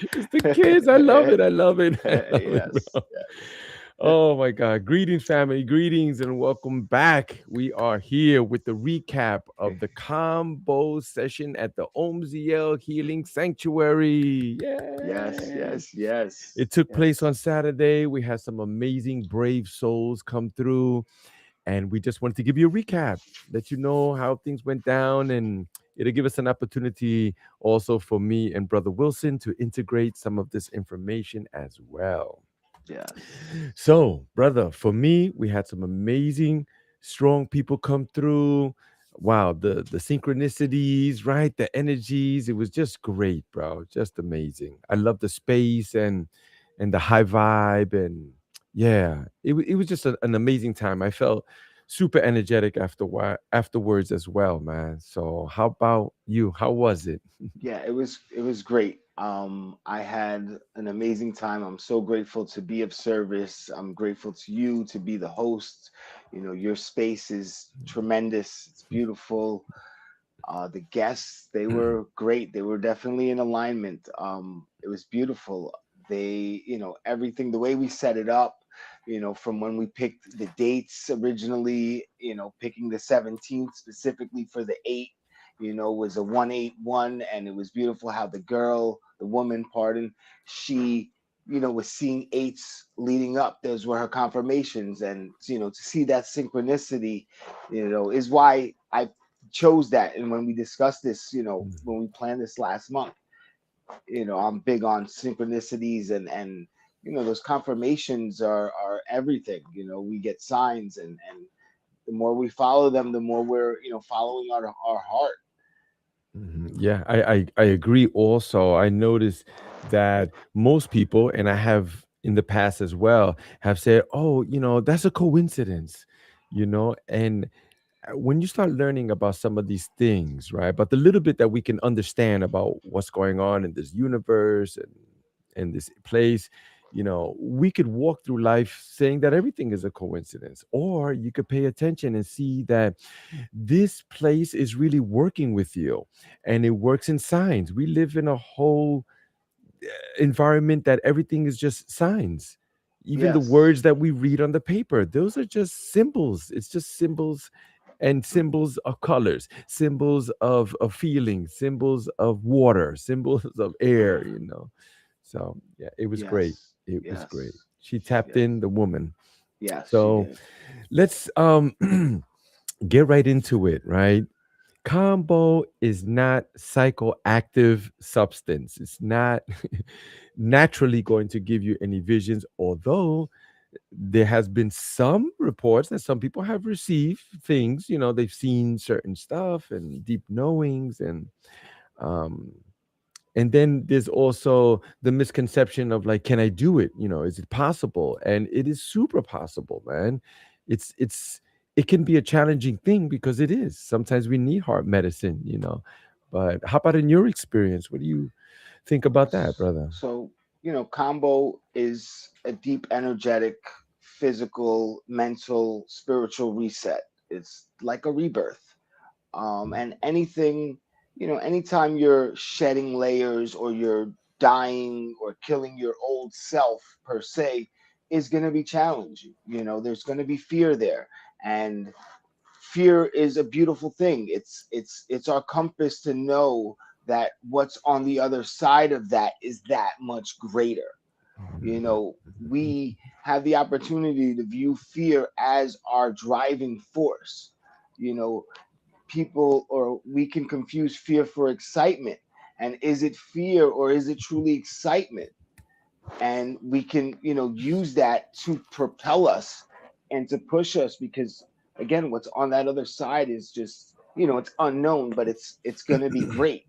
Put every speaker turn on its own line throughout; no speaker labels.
It's the kids. I love it. I love it. I love it,
Yes,
bro.
yes.
Oh my God. Greetings, family. Greetings and welcome back. We are here with the recap of the combo session at the OMZL Healing Sanctuary.
Yes,
Yay.
yes, yes,
It took place
yes.
on Saturday. We had some amazing, brave souls come through, and we just wanted to give you a recap, let you know how things went down, and it'll give us an opportunity also for me and Brother Wilson to integrate some of this information as well.
Yes.
So, brother, for me, we had some amazing, strong people come through. Wow, the synchronicities, right? The energies. It was just great, bro. Just amazing. I love the space and the high vibe and yeah, it was just an amazing time. I felt super energetic afterwards as well, man. So, how about you? How was it?
Yeah, it was great. I had an amazing time. I'm so grateful to be of service. I'm grateful to you to be the host. Your space is tremendous. It's beautiful. The guests, they were great. They were definitely in alignment. It was beautiful. Everything, the way we set it up, from when we picked the dates originally, picking the 17th specifically for the eight, was a 181, and it was beautiful how the woman, pardon, she, was seeing eights leading up. Those were her confirmations, and to see that synchronicity, is why I chose that. And when we discussed this, when we planned this last month, I'm big on synchronicities, and those confirmations are everything. We get signs, and the more we follow them, the more we're following our heart.
Yeah, I agree also. I noticed that most people, and I have in the past as well, have said, oh, that's a coincidence, and when you start learning about some of these things, right? But the little bit that we can understand about what's going on in this universe and this place, we could walk through life saying that everything is a coincidence, or you could pay attention and see that this place is really working with you, and it works in signs. We live in a whole environment that everything is just signs. Even the
Yes,
words that we read on the paper, those are just symbols. It's just symbols, and symbols of colors, symbols of feelings, symbols of water, symbols of air, So yeah, it was great.
yes,
It was great.
yes,
She tapped
yes,
in, the woman.
yes. She
So
did.
let's get right into it, right? Combo is not psychoactive substance. It's not naturally going to give you any visions, although there has been some reports that some people have received things, they've seen certain stuff and deep knowings um and then there's also the misconception of like, can I do it? Is it possible? And it is super possible, man. It's it can be a challenging thing because it is. Sometimes we need heart medicine. But how about in your experience? What do you think about that, brother?
So, combo is a deep, energetic, physical, mental, spiritual reset. It's like a rebirth. And anytime you're shedding layers, or you're dying or killing your old self per se, is going to be challenging. There's going to be fear there, and fear is a beautiful thing. It's our compass to know that what's on the other side of that is that much greater. We have the opportunity to view fear as our driving force. you know People, or we can confuse fear for excitement, and is it fear or is it truly excitement? And we can use that to propel us and to push us, because again, what's on that other side is just, it's unknown, but it's going to be great.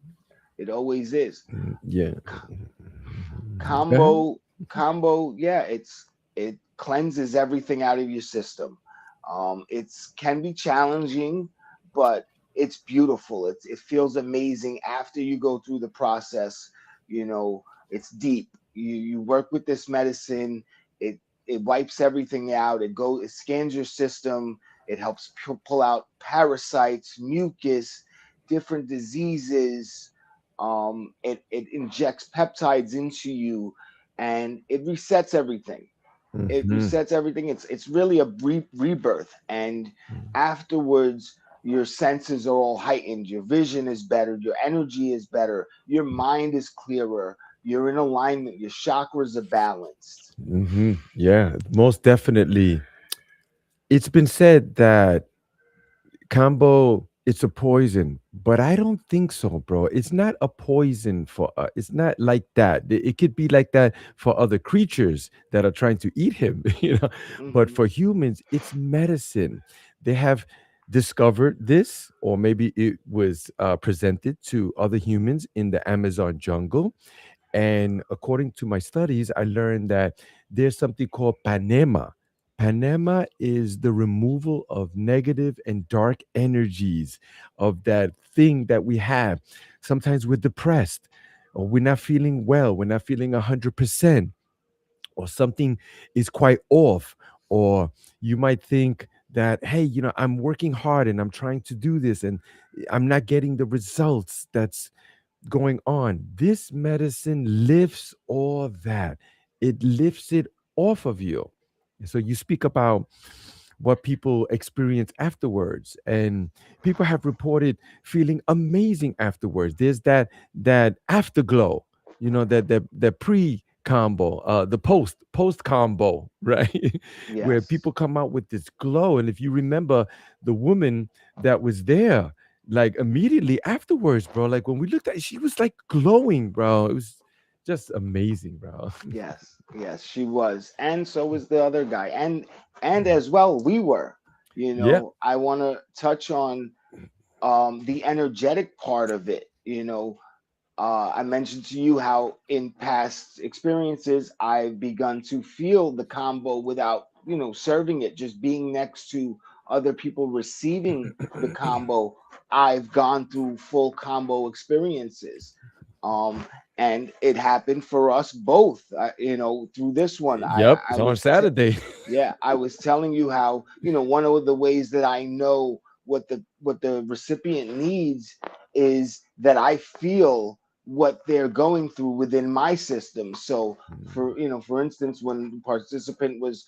It always is.
Yeah. Go ahead.
Combo, yeah, it cleanses everything out of your system. It's can be challenging, but it's beautiful. It feels amazing after you go through the process. It's deep. You work with this medicine. It wipes everything out. It scans your system. It helps pull out parasites, mucus, different diseases, It injects peptides into you, and it resets everything. It
Hmm.
resets everything. It's really a rebirth, and afterwards your senses are all heightened. Your vision is better. Your energy is better. Your mind is clearer. You're in alignment. Your chakras are balanced.
Hmm. Yeah, most definitely. It's been said that Kambo, it's a poison, but I don't think so, bro. It's not a poison for it's not like that. It could be like that for other creatures that are trying to eat him, But
Hmm.
for humans, it's medicine. They have discovered this, or maybe it was presented to other humans in the Amazon jungle, and according to my studies, I learned that there's something called panema. Panema is the removal of negative and dark energies of that thing that we have. Sometimes we're depressed, or we're not feeling well, we're not feeling 100%, or something is quite off, or you might think that, hey, I'm working hard and I'm trying to do this and I'm not getting the results that's going on. This medicine lifts all that. It lifts it off of you. So you speak about what people experience afterwards, and people have reported feeling amazing afterwards. There's that afterglow, that pre combo, the post combo, right? Where
Yes.
people come out with this glow. And if you remember the woman that was there, like immediately afterwards, bro, like when we looked at it, she was like glowing, bro. It was just amazing, bro.
Yes. Yes. She was, and so was the other guy, and as well we were.
Yeah,
I want to touch on the energetic part of it. I mentioned to you how in past experiences I've begun to feel the combo without, serving it, just being next to other people receiving the combo. I've gone through full combo experiences. Um, and it happened for us both, through this one.
yep,
I
it's on
was,
Saturday.
yeah, I was telling you how, one of the ways that I know what the recipient needs is that I feel what they're going through within my system. So for instance, when the participant was,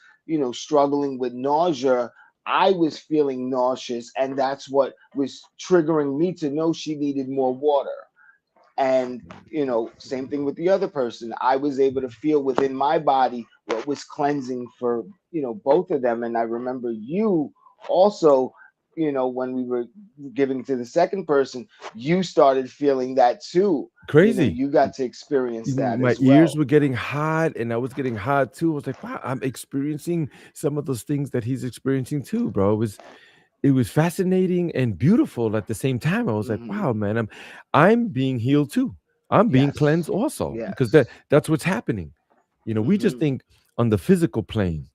struggling with nausea, I was feeling nauseous, and that's what was triggering me to know she needed more water. And same thing with the other person. I was able to feel within my body what was cleansing for both of them. And I remember you also, when we were giving to the second person, you started feeling that too.
Crazy.
You got to experience that
My
as
ears
well.
were getting hot and I was getting hot too. I was like, wow, I'm experiencing some of those things that he's experiencing too, bro. It was fascinating and beautiful at the same time. I was like,
Hmm.
wow, man, I'm being healed too. I'm being
Yes.
cleansed also, because
Yes.
that's what's happening. We just
Hmm.
think on the physical plane.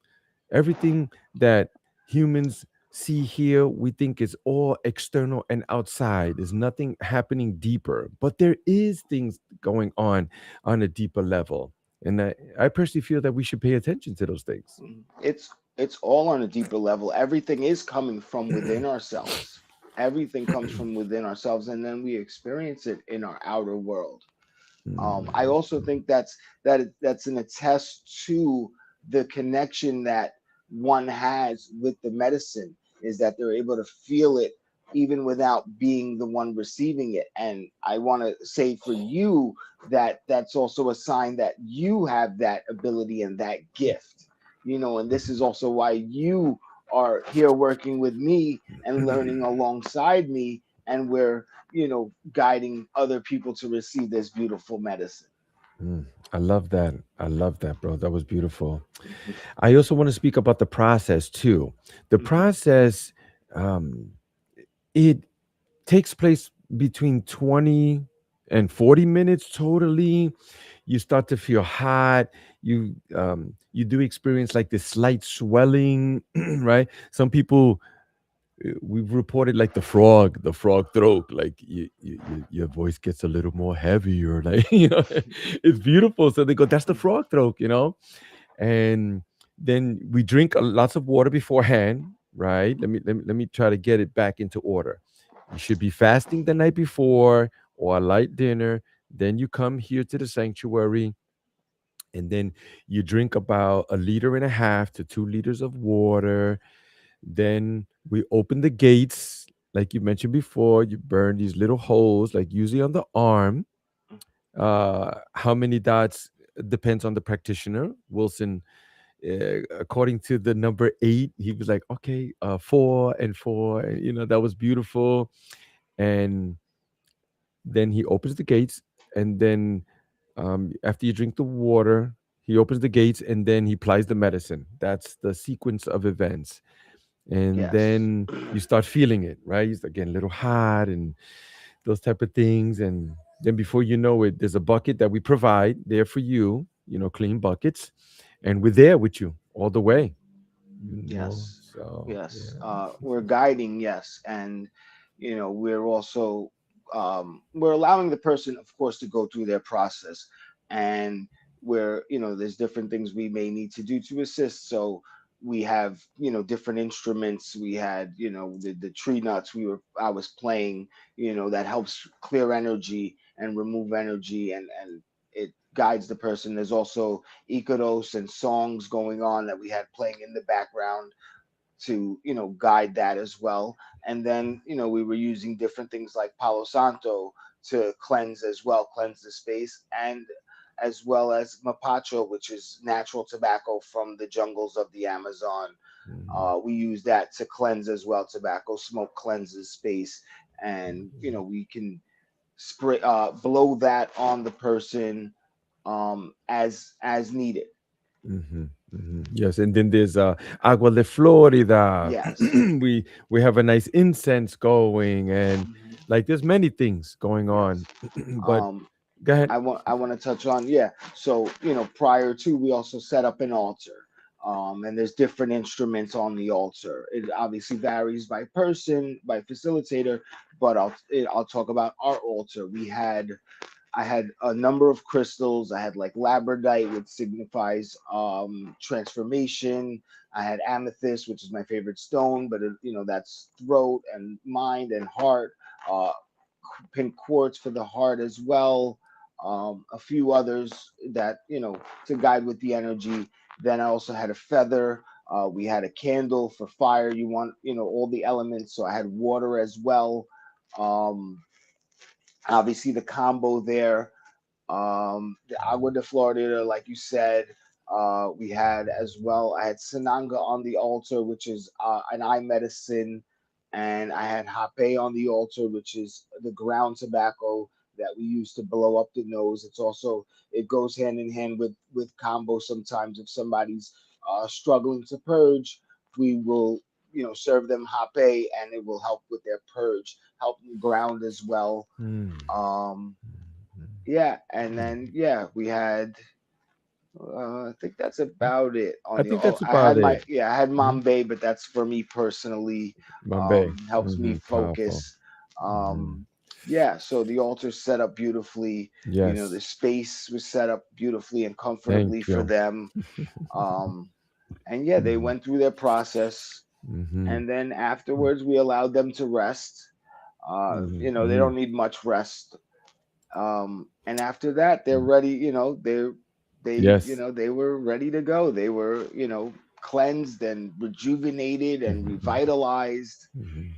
Everything that humans see here, we think is all external and outside. There's nothing happening deeper, but there is things going on a deeper level. And I personally feel that we should pay attention to those things.
It's all on a deeper level. Everything is coming from within ourselves. Everything comes from within ourselves, and then we experience it in our outer world. I
Mm.
also think that's an attest to the connection that one has with the medicine, is that they're able to feel it even without being the one receiving it. And I want to say for you that that's also a sign that you have that ability and that gift. And this is also why you are here working with me and learning alongside me, and we're guiding other people to receive this beautiful medicine.
Mm. I love that. I love that, bro. That was beautiful. I also want to speak about the process too. The
Hmm.
process, um, it takes place between 20 and 40 minutes totally. You start to feel hot. You do experience like this slight swelling, right? Some people, we've reported like the frog throat, like your voice gets a little more heavier, like it's beautiful. So they go, that's the frog throat, and then we drink lots of water beforehand, right? Let me try to get it back into order. You should be fasting the night before, or a light dinner. Then you come here to the sanctuary, and then you drink about a liter and a half to 2 liters of water. Then we open the gates, like you mentioned before. You burn these little holes, like usually on the arm. How many dots depends on the practitioner. Wilson, according to the number 8, he was like, okay, 4 and 4, and that was beautiful. And then he opens the gates, and then after you drink the water, he opens the gates, and then he applies the medicine. That's the sequence of events. And
Yes.
then you start feeling it, right? You start getting a little hot and those type of things. And then before you know it, there's a bucket that we provide there for you, clean buckets, and we're there with you all the way.
Yes.
So
Yes.
yeah.
We're guiding, yes. And, we're also, we're allowing the person, of course, to go through their process. And where, there's different things we may need to do to assist. So we have, different instruments. We had, the tree nuts I was playing, that helps clear energy and remove energy, and it guides the person. There's also ikaros and songs going on that we had playing in the background to guide that as well. And then we were using different things like Palo Santo to cleanse as well, cleanse the space, and as well as mapacho, which is natural tobacco from the jungles of the Amazon.
Mhm,
We use that to cleanse as well. Tobacco smoke cleanses space, and
mhm,
we can spray blow that on the person as needed.
mhm, mhm. Yes, and then there's agua de Florida.
Yes.
We have a nice incense going, and
Mhm.
like there's many things going on.
Yes.
But
Um,
go ahead.
I want to touch on, yeah. So prior to, we also set up an altar, and there's different instruments on the altar. It obviously varies by person, by facilitator, but I'll talk about our altar. I had a number of crystals. I had like labradite, which signifies transformation. I had amethyst, which is my favorite stone, but that's throat and mind and heart. Uh, Pink quartz for the heart as well. A few others that to guide with the energy. Then I also had a feather. We had a candle for fire. You want all the elements, so I had water as well. Um, Obviously the combo there, the Agua de Florida, like you said. We had as well, I had Sananga on the altar, which is an eye medicine. And I had Hape on the altar, which is the ground tobacco that we use to blow up the nose. It goes hand in hand with combo. Sometimes if somebody's struggling to purge, we will, serve them Hape, and it will help with their purge, help them ground as well.
Mm,
Um,
mm,
yeah, and
mm.
then yeah, we had. I think that's about it on
I
the.
think
Oh,
that's about it.
I had
Mhm.
Mom but that's for me personally.
Bombay.
Helps me
Powerful.
focus.
Hmm.
Yeah, so the altar's set up beautifully. The
Yes.
space was set up beautifully and comfortably
Thank
for
you.
them. Um, and yeah, they
Hmm.
went through their process,
Hmm.
and then afterwards we allowed them to rest.
Hmm.
They
Hmm.
don't need much rest. And after that they're ready.
Yes.
They were ready to go. They were cleansed and rejuvenated and
Hmm.
revitalized,
Hmm.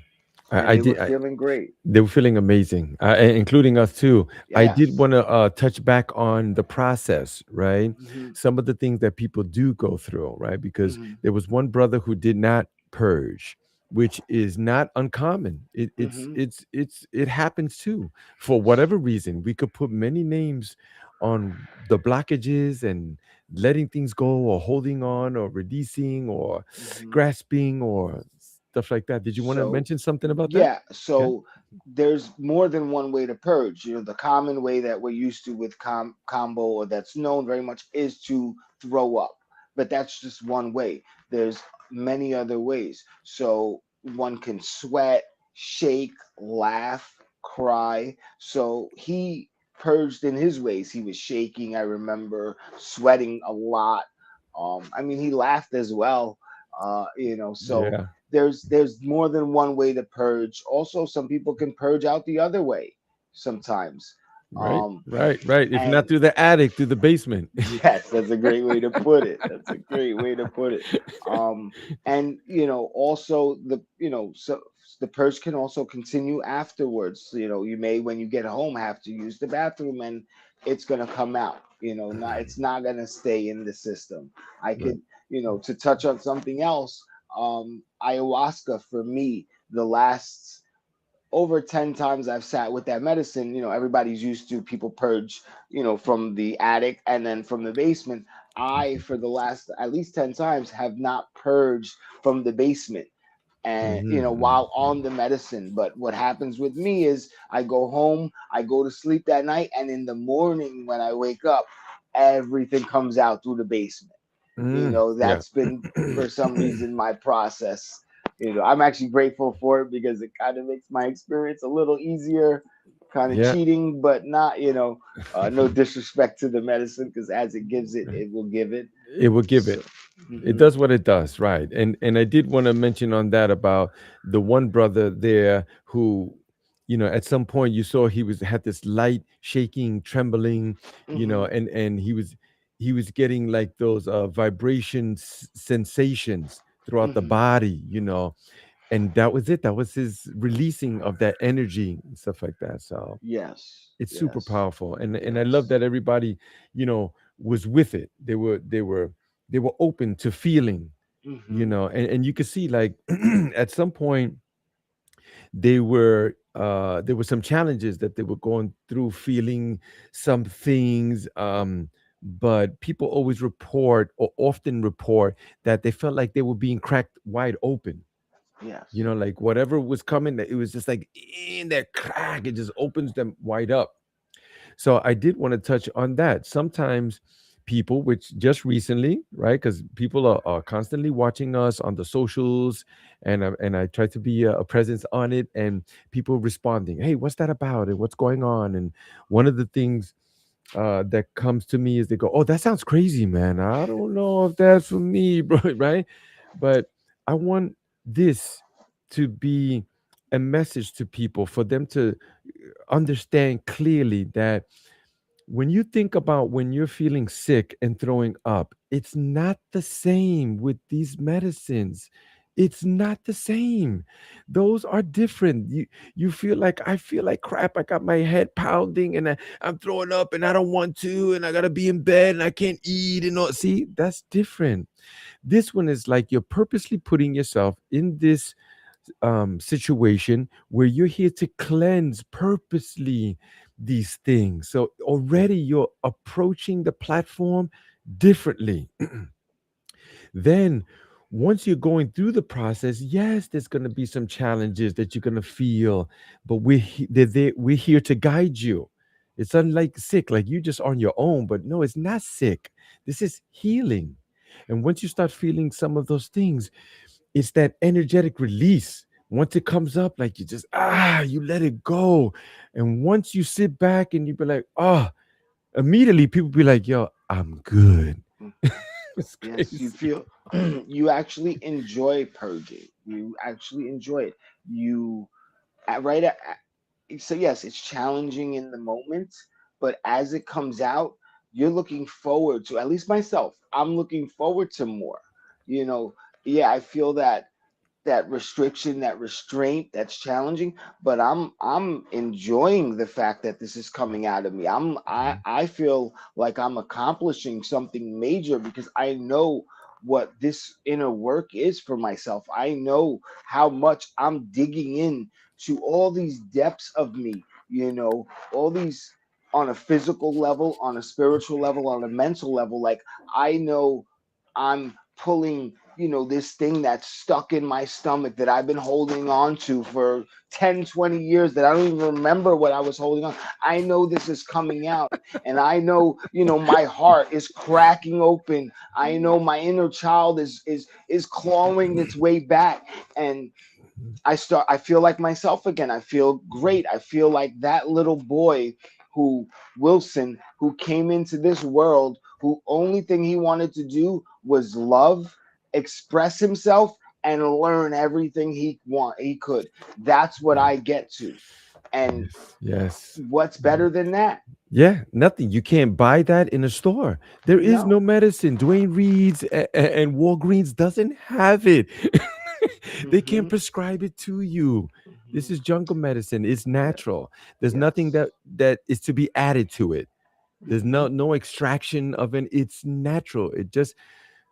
and
I
they were
did.
feeling great.
They were feeling amazing, including us too. I did
Yes.
want to touch back on the process, right?
Hmm.
Some of the things that people do go through, right? Because
Hmm.
there was one brother who did not purge, which is not uncommon.
Hmm.
It happens too. For whatever reason, we could put many names on the blockages and letting things go, or holding on, or releasing, or
Hmm.
grasping, or stuff like that. Did you want to
So
mention something about that?
yeah,
Yeah.
so there's more than one way to purge. The common way that we're used to with combo, or that's known very much, is to throw up. But that's just one way. There's many other ways. So one can sweat, shake, laugh, cry. So he purged in his ways. He was shaking, I remember, sweating a lot. I mean, he laughed as well. So
Yeah.
there's more than one way to purge. Also, some people can purge out the other way. sometimes.
Right,
Um,
right, right. If not
and
through the attic, through the basement.
yes, that's a great way to put it. That's a great way to put it. Um, and also so the purge can also continue afterwards. You may, when you get home, have to use the bathroom, and it's gonna come out. Not it's not gonna stay in the system. I
Right.
could, to touch on something else. Ayahuasca for me, the last over 10 times I've sat with that medicine, everybody's used to people purge, from the attic and then from the basement. I, for the last at least 10 times, have not purged from the basement and,
Mhm.
while on the medicine. But what happens with me is I go home, I go to sleep that night, and in the morning when I wake up, everything comes out through the basement.
Yeah.
That's been, for some reason, my process. I'm actually grateful for it because it kind of makes my experience a little easier, kind of
Yeah.
cheating, but not, no disrespect to the medicine, because as it gives it, it will give it.
It will give
So,
it. It
hmm
does what it does, right? And I did want to mention on that about the one brother there who, at some point you saw he was had this light shaking, trembling,
hmm
and he was getting like those vibration sensations throughout the
hmm
body, and that was it. That was his releasing of that energy and stuff like that. So
yes,
it's super
yes,
powerful, and I love
yes.
that everybody was with it. They were open to feeling,
hmm
and you could see like at some point there were some challenges that they were going through, feeling some things, but people always report or often report that they felt like they were being cracked wide open.
yes.
Like whatever was coming, that it was just like in that crack, it just opens them wide up. So I did want to touch on that. Sometimes people, which just recently, right? Because people are constantly watching us on the socials, and I try to be a presence on it, and people responding, "Hey, what's that about? And what's going on?" And one of the things that comes to me is they go, "Oh, that sounds crazy, man. I don't know if that's for me, bro." Right? But I want this to be a message to people for them to understand clearly that when you think about when you're feeling sick and throwing up, it's not the same with these medicines. It's not the same. Those are different. You feel like, I feel like crap. I got my head pounding, and I'm throwing up, and I don't want to, and I gotta be in bed, and I can't eat and all. See, that's different. This one is like you're purposely putting yourself in this situation where you're here to cleanse purposely these things. So already you're approaching the platform differently. Then once you're going through the process, yes, there's going to be some challenges that you're going to feel, but we're here to guide you. It's unlike sick, like you just on your own, but no, it's not sick. This is healing. And once you start feeling some of those things, it's that energetic release. Once it comes up, like you let it go. And once you sit back and you be like, immediately people be like, yo, I'm good. It's
Yes, you
crazy.
feel you actually enjoy purging. You actually enjoy it. You right so yes, it's challenging in the moment, but as it comes out, you're looking forward to, at least myself, I'm looking forward to more. You know, yeah, I feel that restriction, that restraint, that's challenging, but I'm enjoying the fact that this is coming out of me. I feel like I'm accomplishing something major because I know what this inner work is for myself. I know how much I'm digging in to all these depths of me, all these, on a physical level, on a spiritual level, on a mental level. Like, I know I'm pulling, this thing that's stuck in my stomach that I've been holding on to for 10, 20 years, that I don't even remember what I was holding on. I know this is coming out, and I know, my heart is cracking open. I know my inner child is clawing its way back, and I feel like myself again. I feel great. I feel like that little boy who Wilson, who came into this world, who only thing he wanted to do was love, express himself, and learn everything he could. That's what I get to. And
Yes. Yes.
what's better than that?
Yeah, nothing. You can't buy that in a store. There is
No.
no medicine. Dwayne Reed's and Walgreens doesn't have it. They can't
Hmm.
prescribe it to you. This
Hmm.
is jungle medicine. It's
Yeah.
natural. There's nothing
Yes.
that is to be added to it. There's
Hmm.
no extraction of it. It's natural. It just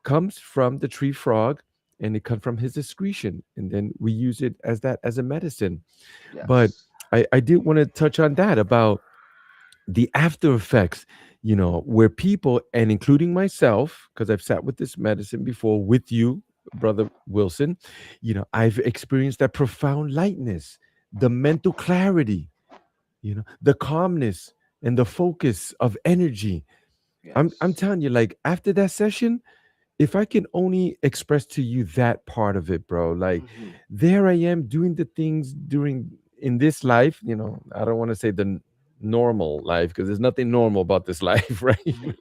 comes from the tree frog, and it comes from his excretion, and then we use it as that as a medicine. But
Yes.
I did want to touch on that about the after effects, where people, and including myself, because I've sat with this medicine before with you, brother Wilson, I've experienced that profound lightness, the mental clarity, the calmness and the focus of energy. I'm
Yes.
telling you, like after that session, if I can only express to you that part of it, bro, like
Hmm.
there I am doing the things during in this life, I don't want to say the normal life because there's nothing normal about this life, right?
Hmm.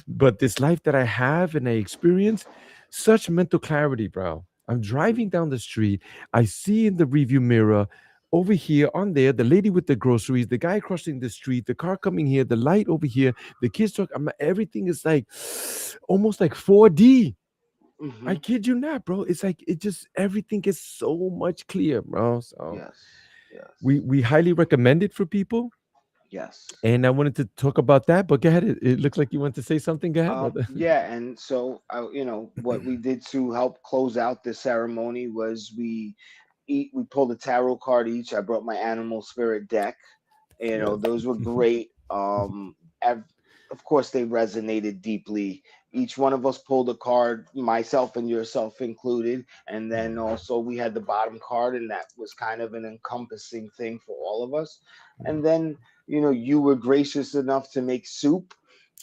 But this life that I have and I experience, such mental clarity, bro. I'm
Hmm.
driving down the street, I see in the review mirror over here on there the lady with the groceries, the guy crossing the street, the car coming here, the light over here, the kids talk. Everything is like almost like 4D. I
Hmm.
kid you not, bro. It's like it just everything is so much clear, bro. So
Yes.
we
Yes.
we highly recommend it for people.
Yes.
And I wanted to talk about that, but go ahead. It looks like you want to say something. Go ahead, brother.
Yeah, and so what we did to help close out the ceremony was we pulled a tarot card each. I brought my animal spirit deck.
Yes.
Those were great. Of course, they resonated deeply. Each one of us pulled a card, myself and yourself included, and then also we had the bottom card, and that was kind of an encompassing thing for all of us. And then you were gracious enough to make soup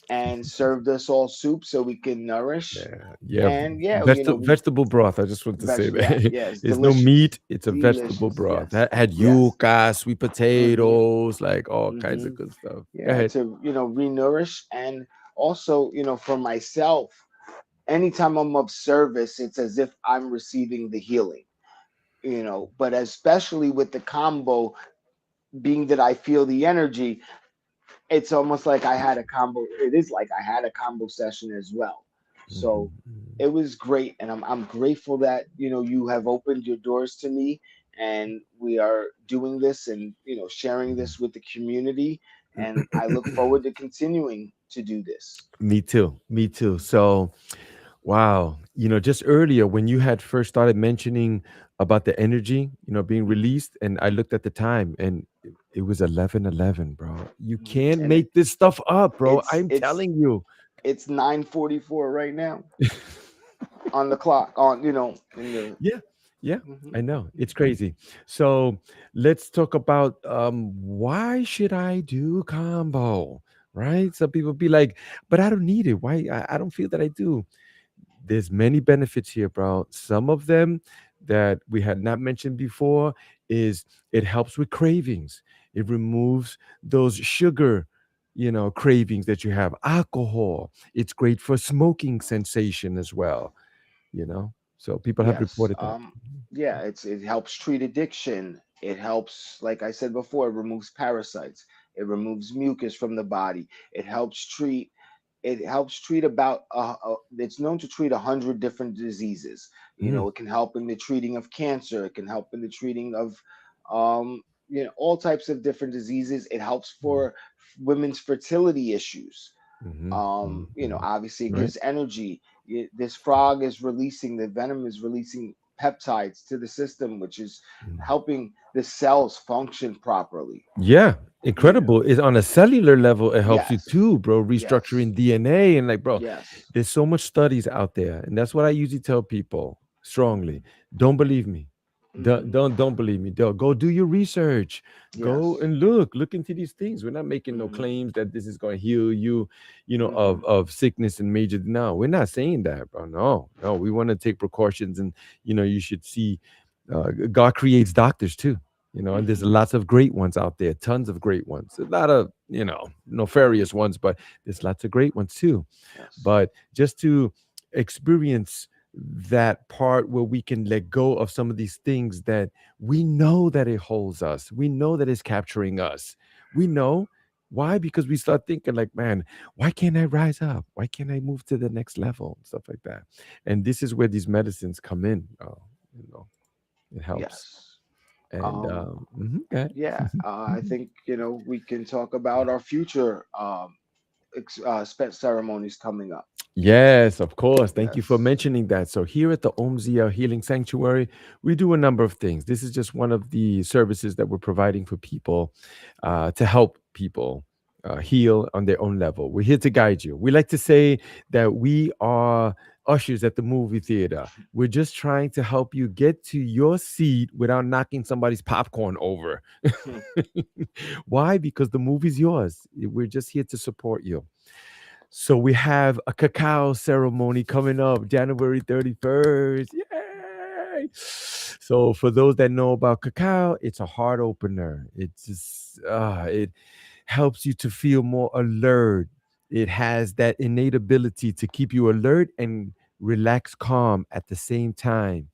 and served us all soup so we can nourish.
Yeah, yeah.
And yeah, we
Vegetable broth. I just want to say
yeah,
that
yeah, it's
it's no
delicious,
meat. It's a vegetable
delicious.
broth.
Yes,
That had
yes.
yuca, sweet
Mm-hmm.
potatoes, like all kinds
Mm-hmm.
of good stuff. Go
Yeah,
ahead.
to renourish, and also for myself, anytime I'm of service, it's as if I'm receiving the healing. But especially with the combo, being that I feel the energy, it's almost like I had a combo. It is like I had a combo session as well. So
Mhm.
it was great, and I'm grateful that you have opened your doors to me, and we are doing this and sharing this with the community, and I look forward to continuing to do this.
Me too. Me too. So, wow. Just earlier when you had first started mentioning about the energy, being
Mhm.
released, and I looked at the time and it was 11:11, bro. You
Mhm.
can't
And
make this stuff up, bro.
it's
I'm
it's
telling you.
it's 9:44 right now on the clock on in the.
Yeah, yeah,
Mhm.
I know. It's crazy. So let's talk about why should I do combo? Right? Some people be like, but I don't need it. Why? I don't feel that I do. There's many benefits here, bro. Some of them that we had not mentioned before is it helps with cravings. It removes those sugar, cravings that you have. Alcohol. It's great for smoking sensation as well, So people have
Yes.
reported that.
Yeah, it helps treat addiction. It helps, like I said before, it removes parasites. It removes mucus from the body. It helps treat about it's known to treat 100 different diseases.
Mm,
It can help in the treating of cancer. It can help in the treating of um all types of different diseases. It helps
mm,
for women's fertility issues.
mhm, mhm, mhm.
Obviously it
Right?
gives energy. This frog is releasing the venom, is releasing peptides to the system, which is
Mm.
helping the cells function properly.
Yeah,
you know
incredible. Is on a cellular level, it helps you
yes,
too, bro.
yes,
Restructuring DNA and like, bro,
yes.
there's so much studies out there, and that's what I usually tell people strongly.
Hmm.
Don't believe me. Don't
Hmm.
don't, don't believe me. Don't go do your research. Go
Yes.
and look into these things. We're not making no
Hmm.
claims that this is going to heal you,
Hmm.
of sickness and major. No, we're not saying that, bro. No, no. We want to take precautions, and you should see. God creates doctors too, and there's
Hmm.
lots of great ones out there, tons of great ones, a lot of
Hmm.
nefarious ones, but there's lots of great ones too.
Yes.
But just to experience, that part where we can let go of some of these things that we know that it holds us. We know that it's capturing us. We know why, because we start thinking like, man, why can't I rise up? Why can't I move to the next level? Stuff like that. And this is where these medicines come in. You know, it helps.
Yes.
And
Um,
okay.
yeah, I think we can talk about our future ceremonies coming up.
Yes, of course. Thank you for
Yes.
mentioning that. So, here at the Omzia Healing Sanctuary, we do a number of things. This is just one of the services that we're providing for people to help people heal on their own level. We're here to guide you. We like to say that we are ushers at the movie theater. We're just trying to help you get to your seat without knocking somebody's popcorn over. Why? Because the movie's yours. We're just here to support you. So we have a cacao ceremony coming up January 31st. Yay! So for those that know about cacao, it's a heart opener. It helps you to feel more alert. It has that innate ability to keep you alert and relax calm at the same time.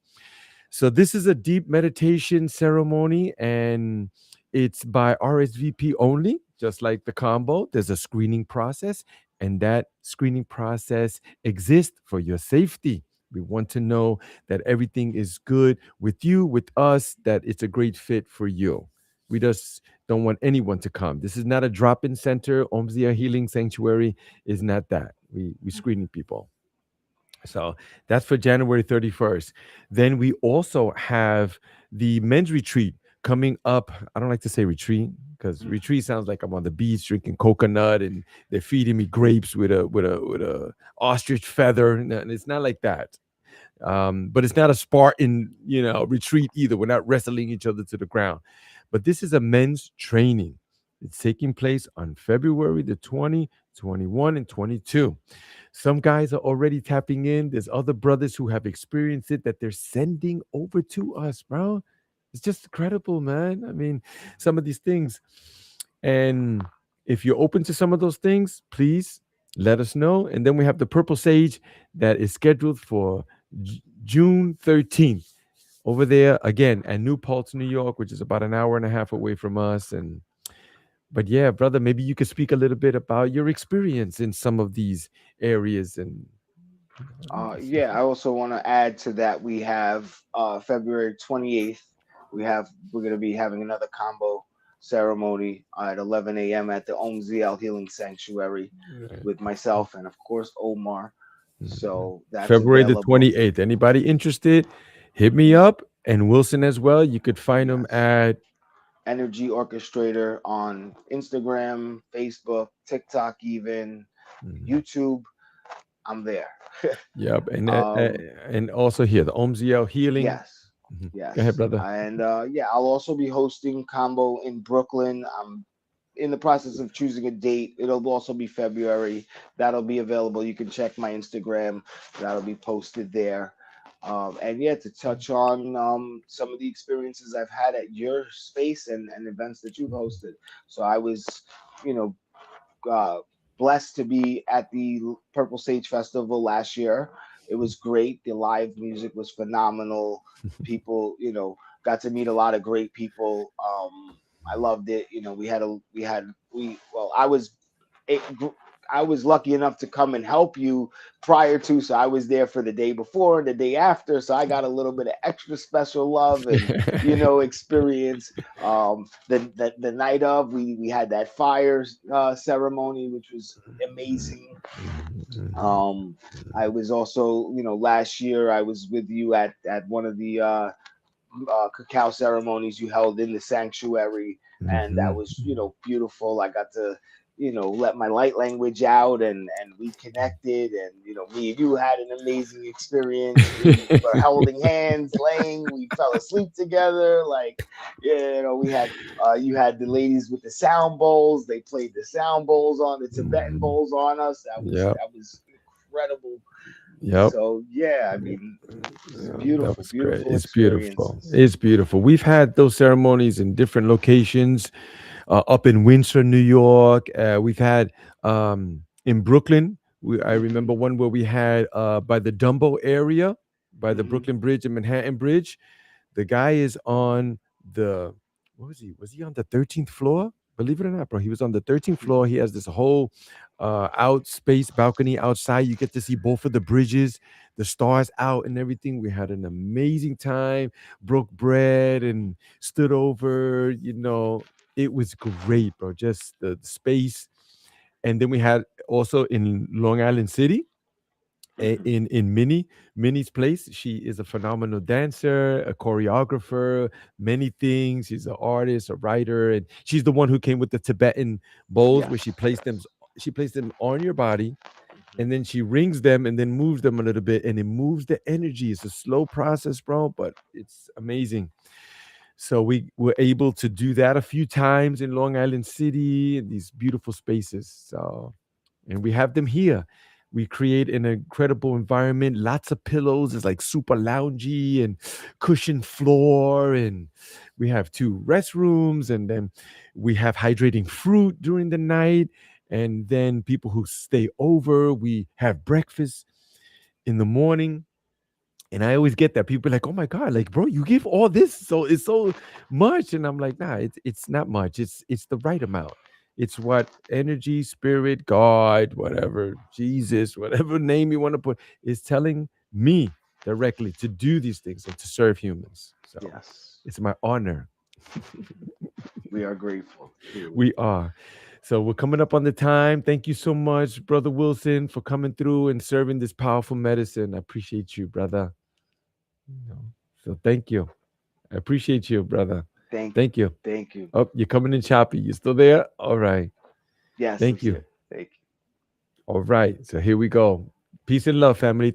So this is a deep meditation ceremony, and it's by RSVP only, just like the combo. There's a screening process, and that screening process exists for your safety. We want to know that everything is good with you, with us, that it's a great fit for you. We just don't want anyone to come. This is not a drop-in center. Omzia Healing Sanctuary is not that. We screening people. So that's for January 31st. Then we also have the men's retreat coming up. I don't like to say retreat because retreat sounds like I'm on the beach drinking coconut and they're feeding me grapes with a ostrich feather. And it's not like that. But it's not a Spartan, retreat either. We're not wrestling each other to the ground. But this is a men's training. It's taking place on February the 20, 21, and 22. Some guys are already tapping in. There's other brothers who have experienced it that they're sending over to us, bro. It's just incredible, man. I mean, some of these things. And if you're open to some of those things, please let us know. And then we have the Purple Sage that is scheduled for June 13th over there again at New Paltz, New York, which is about an hour and a half away from us. And but yeah, brother, maybe you could speak a little bit about your experience in some of these areas and stuff
Yeah, I
like
also want to add to that. We have February 28th. We're going to be having another combo ceremony at 11 a.m. at the OMZL Healing Sanctuary
that.
with myself and of course Omar.
Mhm.
So that's
February the
available.
28th. Anybody interested? Hit me up and Wilson as well. You could find them
Yes.
at
Energy Orchestrator on Instagram, Facebook, TikTok, even
Mhm.
YouTube. I'm there.
Yep,
um,
and also here the OMZL Healing.
yes,
Mhm. Go ahead,
yes,
brother.
and yeah, I'll also be hosting Combo in Brooklyn. I'm in the process of choosing a date. It'll also be February. That'll be available. You can check my Instagram. That'll be posted there. And yeah, to touch on some of the experiences I've had at your space and events that you've hosted. So I was, you know, uh, blessed to be at the Purple Sage Festival last year. It was great. The live music was phenomenal. People, got to meet a lot of great people. I loved it. Well, it, I was lucky enough to come and help you prior to, so I was there for the day before and the day after, so I got a little bit of extra special love and experience. The night of, we had that fire ceremony, which was amazing. Um, I was also, last year I was with you at one of the cacao ceremonies you held in the sanctuary, and that
Mhm.
was beautiful. I got to let my light language out, and we connected, and me and you had an amazing experience. We were holding hands, laying, we fell asleep together. Like, we had you had the ladies with the sound bowls. They played the sound bowls on the Tibetan
Mhm.
bowls on us. That was
Yep.
incredible.
Yep.
So yeah, I mean, it's
Yeah, that
beautiful,
was great.
beautiful
It's beautiful.
experiences.
It's beautiful. We've had those ceremonies in different locations, up in Windsor, New York. We've had in Brooklyn. I
Hmm.
remember one where we had by the Dumbo area. by the
Hmm.
Brooklyn Bridge and Manhattan Bridge. The guy is on the, what was he? Was he on the 13th floor? Believe it or not, bro, he was on the 13th floor. He has this whole out space balcony outside. You get to see both of the bridges, the stars out and everything. We had an amazing time, broke bread and stood over, it was great, bro. Just the space. And then we had also in Long Island City,
Hmm.
in Minnie's place. She is a phenomenal dancer, a choreographer, many things. She's an artist, a writer, and she's the one who came with the Tibetan bowls where
Yes. Yes.
she placed them on your body, and then she rings them and then moves them a little bit, and it moves the energy. It's a slow process, bro, but it's amazing. So we were able to do that a few times in Long Island City, in these beautiful spaces. So, and we have them here. We create an incredible environment, lots of pillows. It's like super loungy and cushioned floor. And we have two restrooms. And then we have hydrating fruit during the night. And then people who stay over, we have breakfast in the morning. And I always get that people are like, "Oh my god, like bro, you give all this, so it's so much." And I'm like, "Nah, it's not much. It's the right amount. It's what energy, spirit, God, whatever, Jesus, whatever name you want to put, is telling me directly to do these things and to serve humans. So
Yes.
it's my honor.
We are grateful, truly.
We are. So we're coming up on the time. Thank you so much, Brother Wilson, for coming through and serving this powerful medicine. I appreciate you, brother. No. So thank you. I appreciate you, brother.
Thank you.
Thank you.
Thank you.
Oh, you're coming in choppy. You still there? All right.
Yes, I'm
Thank you.
here. Thank you.
All right. So here we go. Peace and love, family.